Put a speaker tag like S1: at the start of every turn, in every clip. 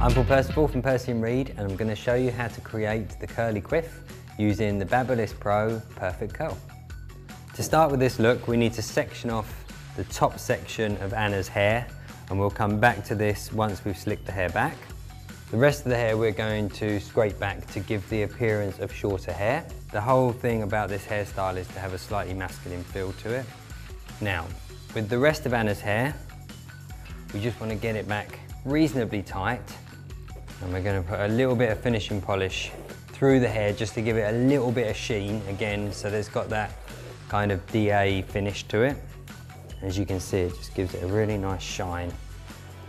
S1: I'm Paul Percival from Percy & Reed, and I'm going to show you how to create the curly quiff using the Babyliss Pro Perfect Curl. To start with this look, we need to section off the top section of Anna's hair, and we'll come back to this once we've slicked the hair back. The rest of the hair we're going to scrape back to give the appearance of shorter hair. The whole thing about this hairstyle is to have a slightly masculine feel to it. Now, with the rest of Anna's hair, we just want to get it back reasonably tight, and we're going to put a little bit of finishing polish through the hair just to give it a little bit of sheen again, so there's got that kind of DA finish to it. As you can see, it just gives it a really nice shine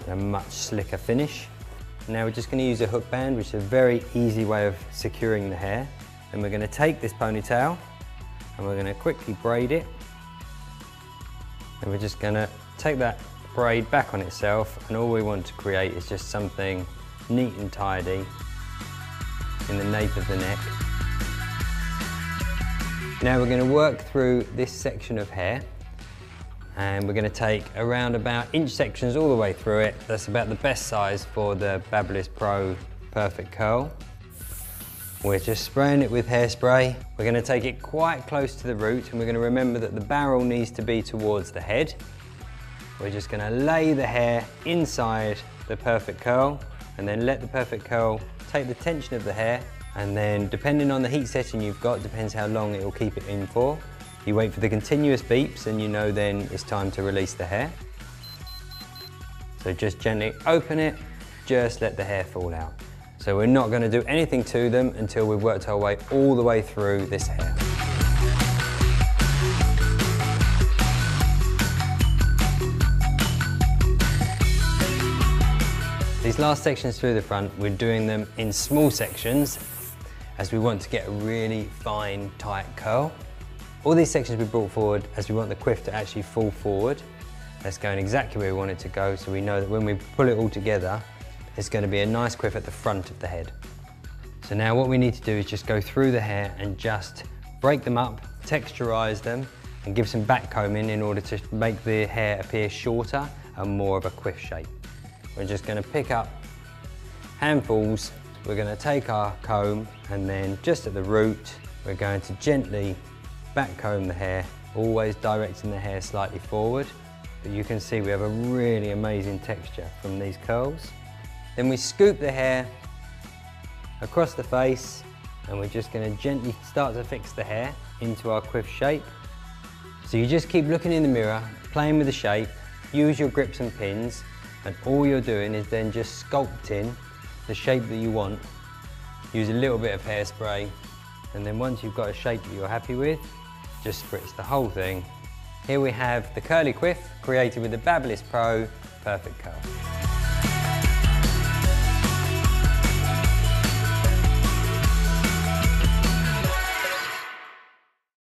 S1: and a much slicker finish. Now we're just going to use a hook band, which is a very easy way of securing the hair. And we're going to take this ponytail and we're going to quickly braid it. And we're just going to take that braid back on itself, and all we want to create is just something neat and tidy in the nape of the neck. Now we're going to work through this section of hair, and we're going to take around about inch sections all the way through it. That's about the best size for the Babyliss Pro Perfect Curl. We're just spraying it with hairspray. We're going to take it quite close to the root, and we're going to remember that the barrel needs to be towards the head. We're just going to lay the hair inside the Perfect Curl, and then let the Perfect Curl take the tension of the hair, and then depending on the heat setting you've got, depends how long it will keep it in for. You wait for the continuous beeps, and you know then it's time to release the hair. So just gently open it, just let the hair fall out. So we're not going to do anything to them until we've worked our way all the way through this hair. These last sections through the front, we're doing them in small sections as we want to get a really fine, tight curl. All these sections we brought forward as we want the quiff to actually fall forward. That's going exactly where we want it to go, so we know that when we pull it all together, it's going to be a nice quiff at the front of the head. So now what we need to do is just go through the hair and just break them up, texturize them, and give some back combing in order to make the hair appear shorter and more of a quiff shape. We're just going to pick up handfuls. We're going to take our comb, and then just at the root, we're going to gently back comb the hair, always directing the hair slightly forward. But you can see we have a really amazing texture from these curls. Then we scoop the hair across the face, and we're just going to gently start to fix the hair into our quiff shape. So you just keep looking in the mirror, playing with the shape, use your grips and pins, and all you're doing is then just sculpting the shape that you want. Use a little bit of hairspray, and then once you've got a shape that you're happy with, just spritz the whole thing. Here we have the curly quiff created with the Babyliss Pro Perfect Curl.